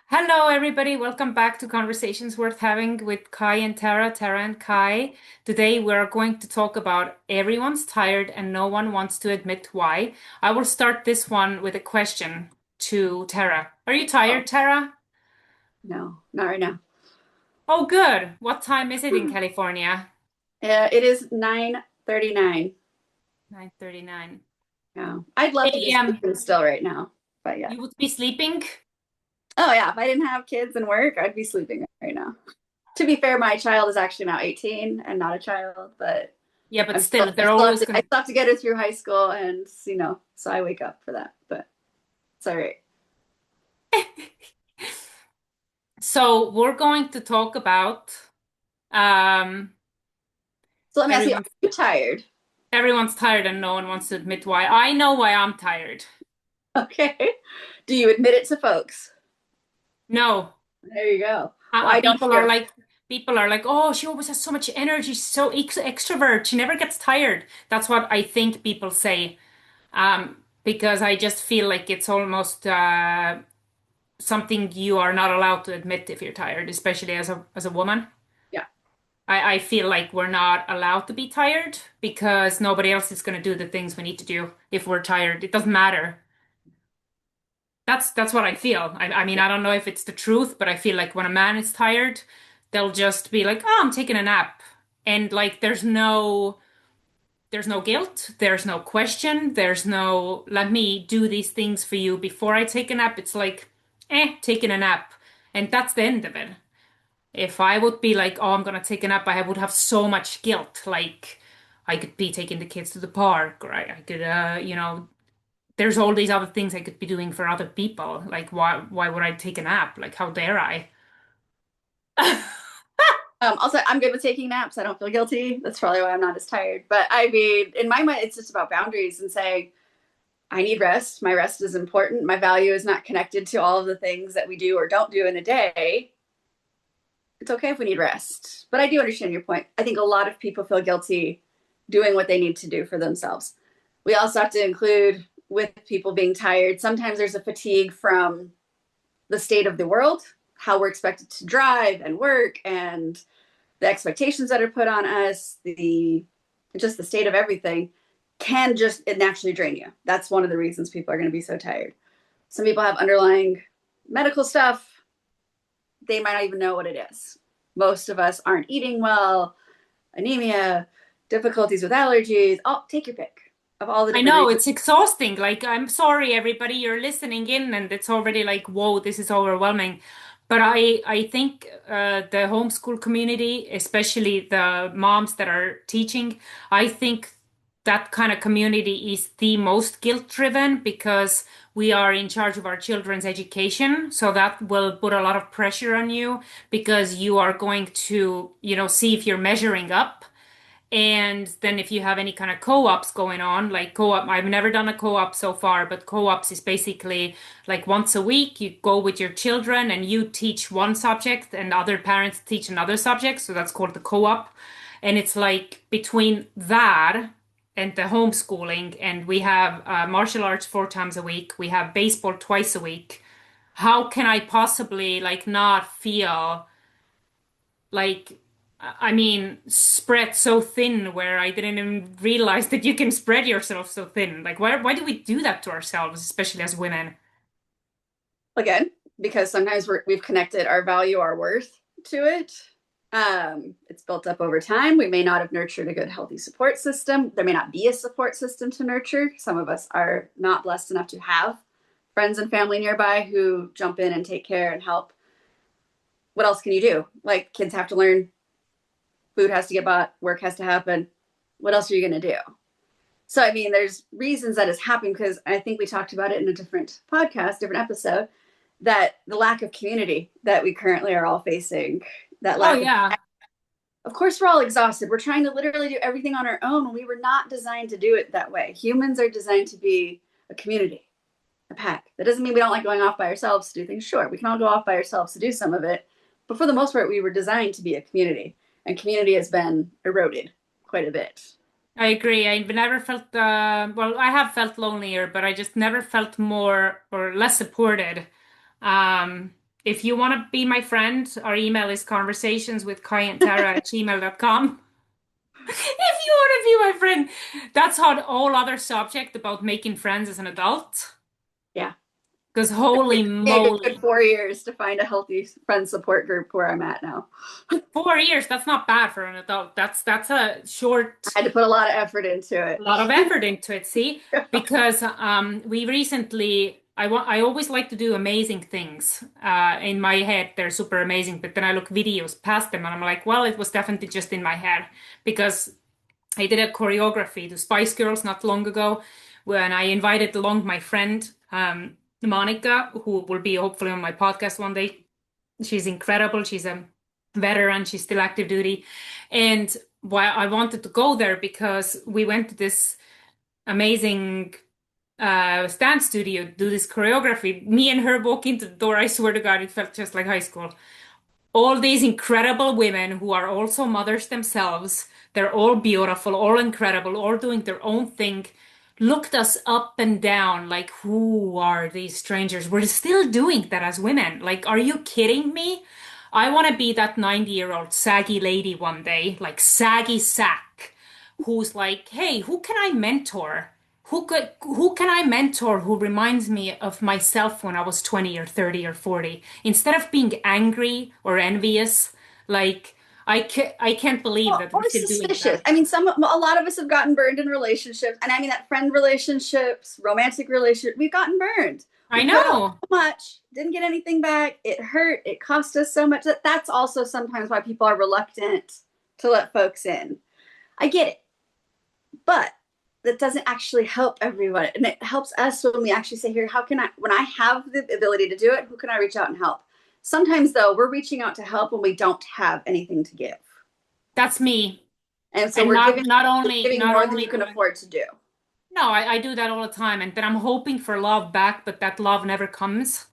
Hello, everybody. Welcome back to Conversations Worth Having with Kai and Tara, Tara and Kai. Today, we're going to talk about everyone's tired and no one wants to admit why. I will start this one with a question to Tara. Are you Oh, tired, Tara? no, not right now. Oh, good. What time is it in California? It is 9:39. 9:39 Yeah. I'd love to be a.m. sleeping still right now, but yeah. You would be sleeping? Oh yeah, if I didn't have kids and work, I'd be sleeping right now. To be fair, my child is actually now 18 and not a child, but Yeah, but I'm still still, I they're still have always to I going still have to get her through high school and so I wake up for that, but it's all right. to. So, we're going to talk about um, So let me ask you, are everyone's you tired? Everyone's tired and no one wants to admit why. I know why I'm tired. Okay. Do you admit it to folks? No, There you go. uh, Why don't people are you? like, people are like, oh, she always has so much energy. She's so extrovert. She never gets tired. That's what I think people say. Because I just feel like it's almost something you are not allowed to admit if you're tired, especially as a woman. Yeah. I feel like we're not allowed to be tired because nobody else is going to do the things we need to do if we're tired. It doesn't matter. That's what I feel. I mean, Yeah. I don't know if it's the truth, but I feel like when a man is tired, they'll just be like, "Oh, I'm taking a nap." And like there's no guilt, there's no question, there's no let me do these things for you before I take a nap. It's like, taking a nap. And that's the end of it. If I would be like, "Oh, I'm gonna take a nap," I would have so much guilt. Like I could be taking the kids to the park, or I could there's all these other things I could be doing for other people. Like why would I take a nap? Like how dare I? Also, I'm good with taking naps. I don't feel guilty. That's probably why I'm not as tired. But I mean, in my mind, it's just about boundaries and saying, I need rest. My rest is important. My value is not connected to all of the things that we do or don't do in a day. It's okay if we need rest. But I do understand your point. I think a lot of people feel guilty doing what they need to do for themselves. We also have to include with people being tired, sometimes there's a fatigue from the state of the world, how we're expected to drive and work, and the expectations that are put on us, the just the state of everything can just it naturally drain you. That's one of the reasons people are going to be so tired. Some people have underlying medical stuff. They might not even know what it is. Most of us aren't eating well, anemia, difficulties with allergies. Oh, take your pick of all the I different know reasons. it's exhausting. Like I'm sorry everybody, you're listening in and it's already like, whoa, this is overwhelming. But I think the homeschool community, especially the moms that are teaching, I think that kind of community is the most guilt driven because we are in charge of our children's education. So that will put a lot of pressure on you because you are going to, see if you're measuring up. And then if you have any kind of co-ops going on, like co-op, I've never done a co-op so far, but co-ops is basically like once a week you go with your children and you teach one subject and other parents teach another subject. So that's called the co-op. And it's like between that and the homeschooling, and we have martial arts 4 times a week, we have baseball twice a week. How can I possibly like not feel like I mean, spread so thin where I didn't even realize that you can spread yourself so thin. Like, why do we do that to ourselves, especially as women? Again, because sometimes we've connected our value, our worth to it. It's built up over time. We may not have nurtured a good, healthy support system. There may not be a support system to nurture. Some of us are not blessed enough to have friends and family nearby who jump in and take care and help. What else can you do? Like kids have to learn, food has to get bought, work has to happen. What else are you going to do? So, I mean, there's reasons that has happened because I think we talked about it in a different podcast, different episode, that the lack of community that we currently are all facing, that Oh lack yeah, of course, we're all exhausted. We're trying to literally do everything on our own. We were not designed to do it that way. Humans are designed to be a community, a pack. That doesn't mean we don't like going off by ourselves to do things. Sure, we can all go off by ourselves to do some of it. But for the most part, we were designed to be a community. And community has been eroded quite a bit. I agree. I've never felt well, I have felt lonelier, but I just never felt more or less supported. Um, If you want to be my friend, our email is conversationswithkaiandtara@gmail.com. If you want to be my friend, that's how all other subject about making friends as an adult. Yeah. Because holy Yeah, good moly, 4 years to find a healthy friend support group where I'm at now. 4 years, that's not bad for an adult. That's a short I had to put a lot of effort into a it. lot of effort into it, see? Because we recently I always like to do amazing things. In my head, they're super amazing, but then I look videos past them and I'm like, well, it was definitely just in my head because I did a choreography to Spice Girls not long ago when I invited along my friend Monica, who will be hopefully on my podcast one day. She's incredible. She's a veteran. She's still active duty. And why I wanted to go there because we went to this amazing stand studio, do this choreography. Me and her walk into the door. I swear to God, it felt just like high school. All these incredible women who are also mothers themselves. They're all beautiful, all incredible, all doing their own thing. Looked us up and down like, who are these strangers? We're still doing that as women. Like, are you kidding me? I want to be that 90-year-old saggy lady one day, like saggy sack, who's like, hey, who can I mentor? Who can I mentor who reminds me of myself when I was 20 or 30 or 40? Instead of being angry or envious, like I can't believe that we're Or still doing suspicious. that. I mean, a lot of us have gotten burned in relationships, and I mean that friend relationships, romantic relationships. We've gotten burned. We I put out know. so much, didn't get anything back. It hurt. It cost us so much. That's also sometimes why people are reluctant to let folks in. I get it, but that doesn't actually help everyone, and it helps us when we actually say, "Here, how can I? When I have the ability to do it, who can I reach out and help?" Sometimes, though, we're reaching out to help when we don't have anything to give. That's me. And so And we're not giving not only not more than only you can do I afford to do. no, I do that all the time, and then I'm hoping for love back, but that love never comes.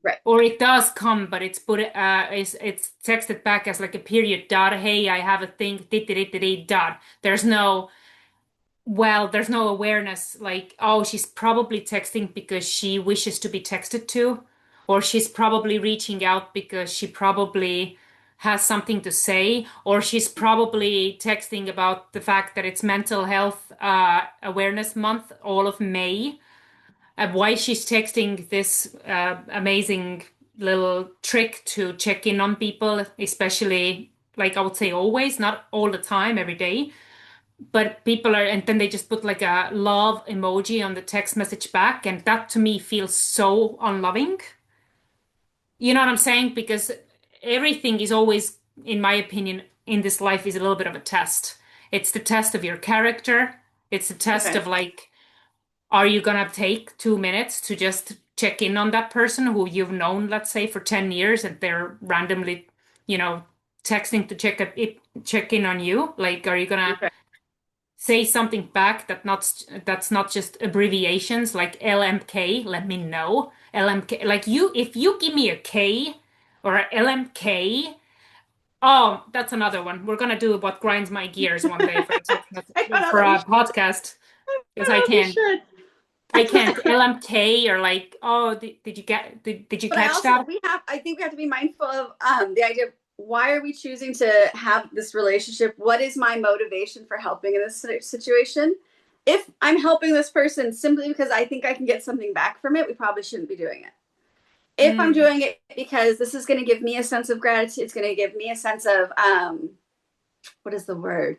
Right. Or it does come, but it's texted back as like a period dot. Hey, I have a thing. Dot. There's no awareness like, oh, she's probably texting because she wishes to be texted to, or she's probably reaching out because she probably has something to say, or she's probably texting about the fact that it's Mental Health Awareness Month, all of May. Why she's texting this amazing little trick to check in on people, especially like I would say always, not all the time, every day. But people are, and then they just put like a love emoji on the text message back. And that to me feels so unloving. You know what I'm saying? Because everything is always, in my opinion, in this life is a little bit of a test. It's the test of your character. It's a test Okay. of like, are you gonna take 2 minutes to just check in on that person who you've known, let's say, for 10 years and they're randomly, you know, texting to check in on you? Like, are you gonna Okay. say something back that's not just abbreviations like LMK, let me know. LMK, like you, if you give me a K or a LMK, oh, that's another one. We're gonna do what grinds my gears one day for a text I don't know for that we a should. podcast I because don't know if we should. I can't LMK or like, oh, did you But I catch also that? I think we have to be mindful of the idea of why are we choosing to have this relationship? What is my motivation for helping in this situation? If I'm helping this person simply because I think I can get something back from it, we probably shouldn't be doing it. If I'm Mm, doing it because this is going to give me a sense of gratitude, it's going to give me a sense of what is the word?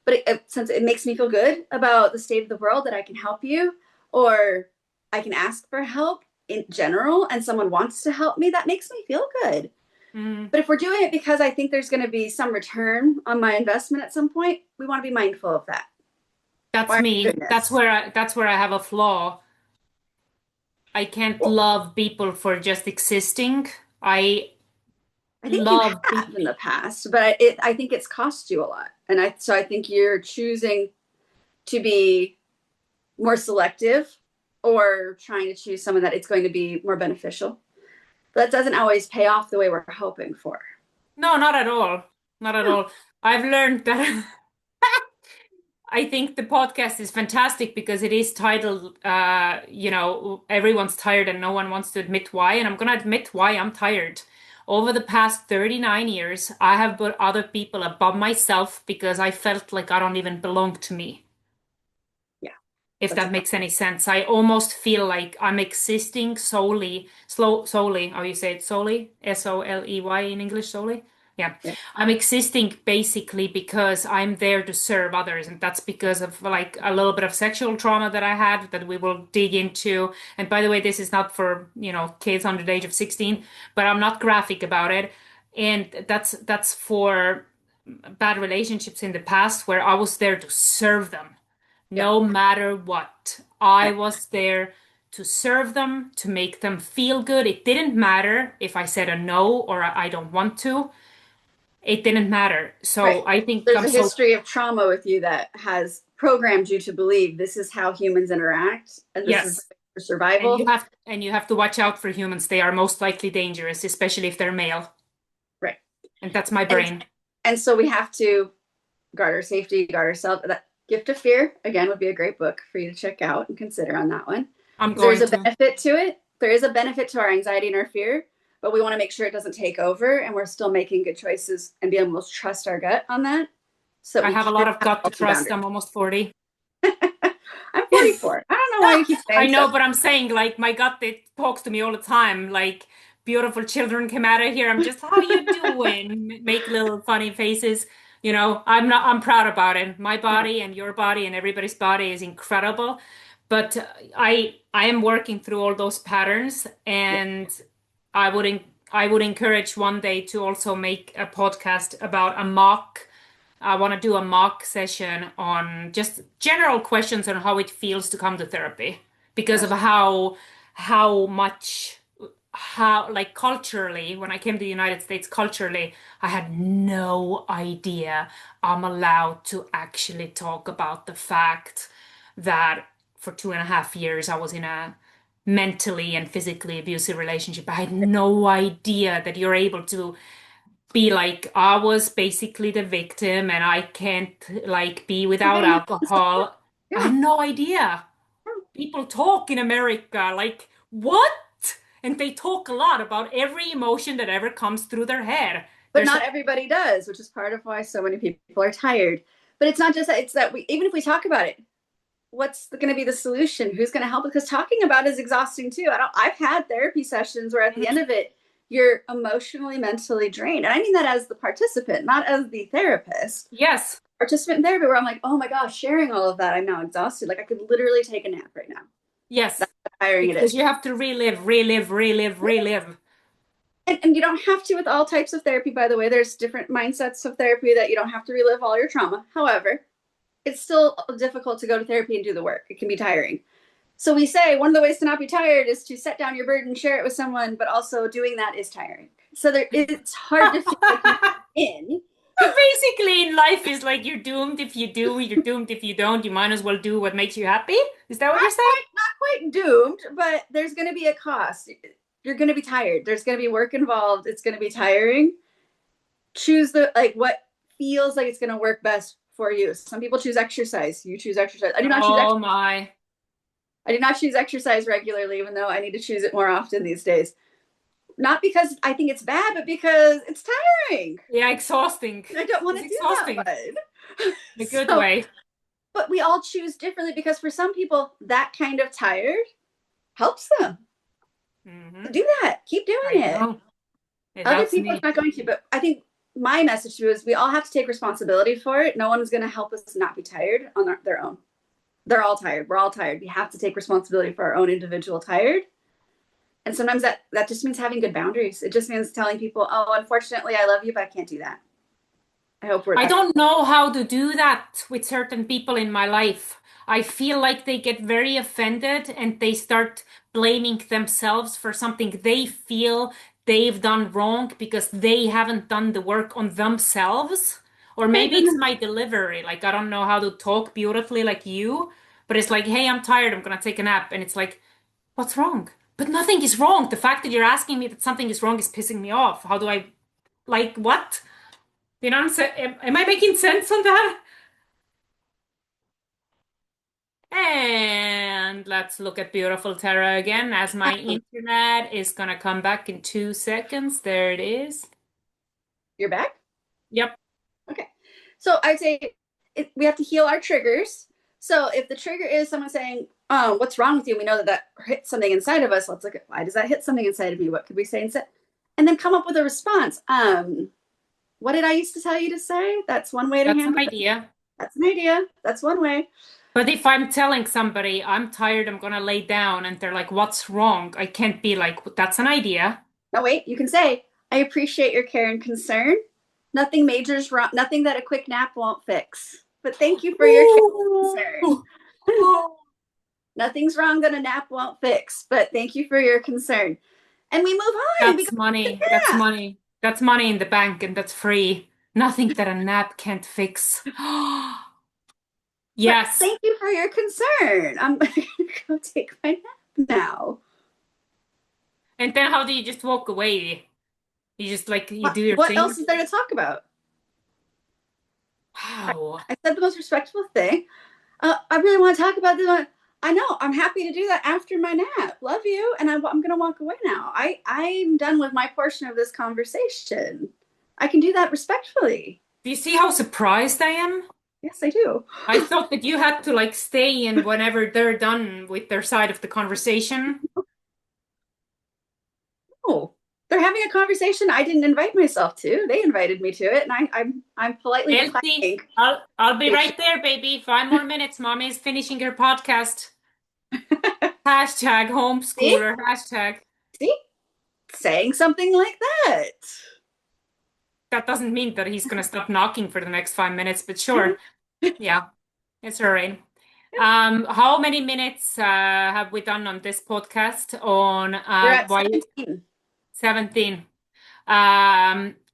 But since it makes me feel good about the state of the world that I can help you, or I can ask for help in general, and someone wants to help me, that makes me feel good. mm. But if we're doing it because I think there's going to be some return on my investment at some point, we want to be mindful of that. That's Why me. goodness. That's where I have a flaw. I can't Well, love people for just existing. I I think you love have in the past, but I think it's cost you a lot, and I think you're choosing to be more selective or trying to choose someone that it's going to be more beneficial. But that doesn't always pay off the way we're hoping for. no, not at all. Not at No. all. I've learned that I think the podcast is fantastic because it is titled, everyone's tired and no one wants to admit why. And I'm going to admit why I'm tired. Over the past 39 years, I have put other people above myself because I felt like I don't even belong to me. Yeah, If that's a that makes any sense. I almost feel like I'm existing solely, how you say it, solely, SOLEY in English, solely. Yeah. yeah, I'm existing basically because I'm there to serve others. And that's because of like a little bit of sexual trauma that I had that we will dig into. And by the way, this is not for, kids under the age of 16, but I'm not graphic about it. And that's for bad relationships in the past where I was there to serve them yeah. no matter what. I Right, was there to serve them, to make them feel good. It didn't matter if I said a no or I don't want to. It didn't matter. right. So I think There's I'm a so, history of trauma with you that has programmed you to believe this is how humans interact and this is the yes. way for survival. And you have to watch out for humans. They are most likely dangerous, especially if they're male. Right. And that's my And brain. and so we have to guard our safety, guard ourselves. That Gift of Fear, again, would be a great book for you to check out and consider on that one. I'm Because there's going a to. benefit to it. There is a benefit to our anxiety and our fear, but we want to make sure it doesn't take over and we're still making good choices and be able to trust our gut on that so that I we have a can lot of have gut to healthy trust. boundaries. I'm almost 40. I'm 44. I don't know why you keep I saying know, stuff. but I'm saying like my gut it talks to me all the time. Like beautiful children come out of here. I'm just, how you doing? Make little funny faces. I'm proud about it. My Yeah, body and your body and everybody's body is incredible. But I am working through all those patterns yeah, and I would en I would encourage one day to also make a podcast about a mock. I want to do a mock session on just general questions on how it feels to come to therapy because of gotcha. how much how like culturally when I came to the United States culturally I had no idea I'm allowed to actually talk about the fact that for 2.5 years I was in a mentally and physically abusive relationship. I had no idea that you're able to be like, I was basically the victim and I can't like be without Okay, no, alcohol. I yeah, had no idea. People talk in America like, what? And they talk a lot about every emotion that ever comes through their head. but There's not like, everybody does, which is part of why so many people are tired. But it's not just that; it's that we even if we talk about it, what's going to be the solution? Who's going to help? Because talking about it is exhausting too. I've had therapy sessions where at the end of it, you're emotionally, mentally drained. And I mean that as the participant, not as the therapist. yes, Participant in therapy where I'm like, oh my gosh, sharing all of that, I'm now exhausted. Like I could literally take a nap right now. yes, That's how tiring it because is. you have to relive, relive, relive, relive. And you don't have to with all types of therapy, by the way. There's different mindsets of therapy that you don't have to relive all your trauma. However, it's still difficult to go to therapy and do the work. It can be tiring. So we say one of the ways to not be tired is to set down your burden, share it with someone, but also doing that is tiring. So it's hard to feel like you in. Basically, in life is like you're doomed if you do, you're doomed if you don't. You might as well do what makes you happy. Is that what you're saying? Not quite doomed, but there's going to be a cost. You're going to be tired. There's going to be work involved. It's going to be tiring. Choose the like what feels like it's going to work best for you. Some people choose exercise. You choose exercise. I do not choose exercise. Oh my. I do not choose exercise regularly, even though I need to choose it more often these days. Not because I think it's bad, but because it's tiring. Yeah, exhausting. I don't want It's to do that exhausting one. in a good So, way. but we all choose differently because for some people, that kind of tired helps them Hmm. to do that. Keep I doing it. know. It Other helps people, it's me. not going to. But I think my message to you is we all have to take responsibility for it. No one's going to help us not be tired on their own. They're all tired. We're all tired. We have to take responsibility for our own individual tired. And sometimes that just means having good boundaries. It just means telling people, oh, unfortunately, I love you, but I can't do that. I hope we're I that. don't know how to do that with certain people in my life. I feel like they get very offended and they start blaming themselves for something they feel they've done wrong because they haven't done the work on themselves. Or Okay, maybe it's then my delivery. Like, I don't know how to talk beautifully like you, but it's like, hey, I'm tired. I'm gonna take a nap. And it's like, what's wrong? But nothing is wrong. The fact that you're asking me that something is wrong is pissing me off. How do I, what? You know what I'm saying? Am I making sense on that? And let's look at beautiful Tara again as my Um, internet is gonna come back in 2 seconds. There it is. you're back? Yep, Okay. So I'd say we have to heal our triggers. So if the trigger is someone saying, "Oh, what's wrong with you?" We know that that hits something inside of us. Let's look at why does that hit something inside of me? What could we say instead? And then come up with a response. What did I used to tell you to say? That's one way to that's an handle it. idea. That's an idea. That's one way. But if I'm telling somebody I'm tired, I'm gonna lay down, and they're like, "What's wrong?" I can't be like, "That's an idea." No, wait, you can say, "I appreciate your care and concern. Nothing major's wrong, nothing that a quick nap won't fix. But thank you for your care and Ooh. concern. Nothing's wrong that a nap won't fix, but thank you for your concern." And we move on That's because money. That's yeah, money. That's money in the bank, and that's free. Nothing that a nap can't fix. but Yes. thank you for your concern. I'm going to go take my nap now. And then how do you just walk away? You just like you do your What thing. else is there to talk about? Wow. I said the most respectful thing. I really want to talk about this one. I know. I'm happy to do that after my nap. Love you, and I'm going to walk away now. I'm done with my portion of this conversation. I can do that respectfully. Do you see how surprised I am? Yes, I do. I thought that you had to like stay in whenever they're done with their side of the conversation. Oh, they're having a conversation I didn't invite myself to. They invited me to it, and I'm politely Elsie, declining. I'll be right there, baby. 5 more minutes. Mommy's finishing her podcast. Hashtag See, homeschooler. Hashtag. see, saying something like that. That doesn't mean that he's gonna stop knocking for the next 5 minutes, but sure. Yeah, it's all right. How many minutes have we done on this podcast on We're at why 17. 17?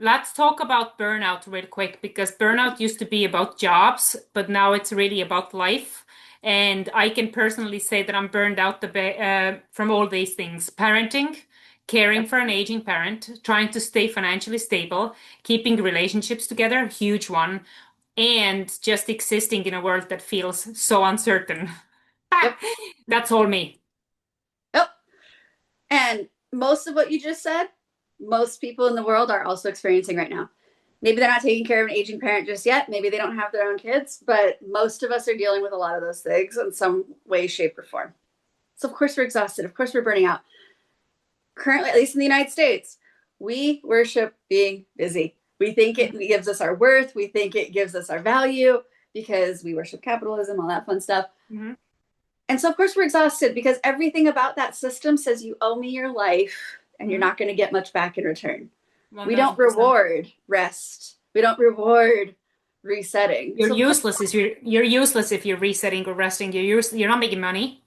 Let's talk about burnout real quick because burnout used to be about jobs, but now it's really about life. And I can personally say that I'm burned out from all these things: parenting, caring Yep, for an aging parent, trying to stay financially stable, keeping relationships together, huge one, and just existing in a world that feels so uncertain. yep, That's all me. yep. And most of what you just said, most people in the world are also experiencing right now. Maybe they're not taking care of an aging parent just yet. Maybe they don't have their own kids, but most of us are dealing with a lot of those things in some way, shape, or form. So, of course, we're exhausted. Of course, we're burning out. Currently, at least in the United States, we worship being busy. We think it gives us our worth. We think it gives us our value because we worship capitalism, all that fun stuff. Mhm. And so, of course, we're exhausted because everything about that system says you owe me your life and you're Mhm. not going to get much back in return. We don't 1000%. reward rest. We don't reward resetting. You're So, of course, useless if you're useless if you're resetting or resting. You're not making money.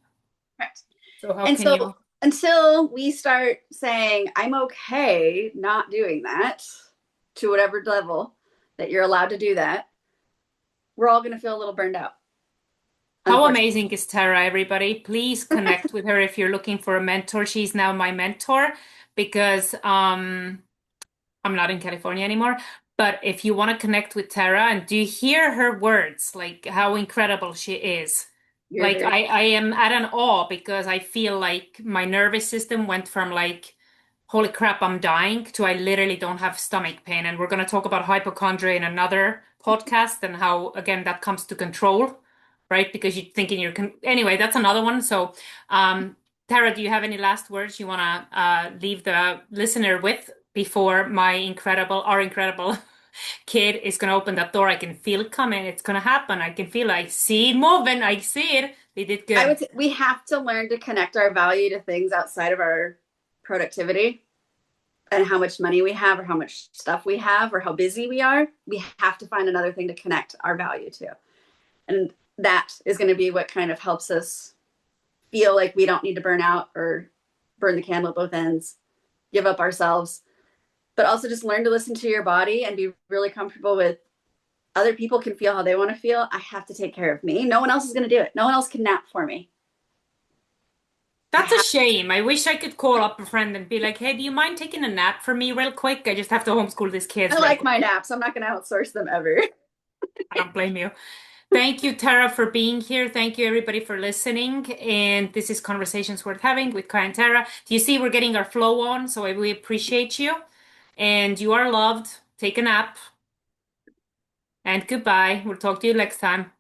So how and can so you? until we start saying, "I'm okay not doing that to whatever level that you're allowed to do that," we're all going to feel a little burned out, How unfortunately. amazing is Tara, everybody? Please connect with her if you're looking for a mentor. She's now my mentor because I'm not in California anymore. But if you want to connect with Tara and do you hear her words, like how incredible she is? You're Like very, I am at an awe because I feel like my nervous system went from like, holy crap, I'm dying to I literally don't have stomach pain. And we're going to talk about hypochondria in another podcast and how, again, that comes to control, right? Because you're thinking anyway, that's another one. So, um, Tara, do you have any last words you want to leave the listener with before our incredible kid is going to open that door? I can feel it coming. It's going to happen. I can feel it. I see it moving. I see it. They did I good. would say we have to learn to connect our value to things outside of our productivity and how much money we have or how much stuff we have or how busy we are. We have to find another thing to connect our value to. And that is going to be what kind of helps us feel like we don't need to burn out or burn the candle at both ends, give up ourselves, but also just learn to listen to your body and be really comfortable with other people can feel how they want to feel. I have to take care of me. No one else is going to do it. No one else can nap for me. I That's a have. shame. I wish I could call up a friend and be like, hey, do you mind taking a nap for me real quick? I just have to homeschool these I kids real like quick. my naps. I'm not going to outsource them ever. I don't blame you. Thank you, Tara, for being here. Thank you, everybody, for listening. And this is Conversations Worth Having with Kai and Tara. Do you see we're getting our flow on? So we appreciate you. And you are loved. Take a nap. And goodbye. We'll talk to you next time.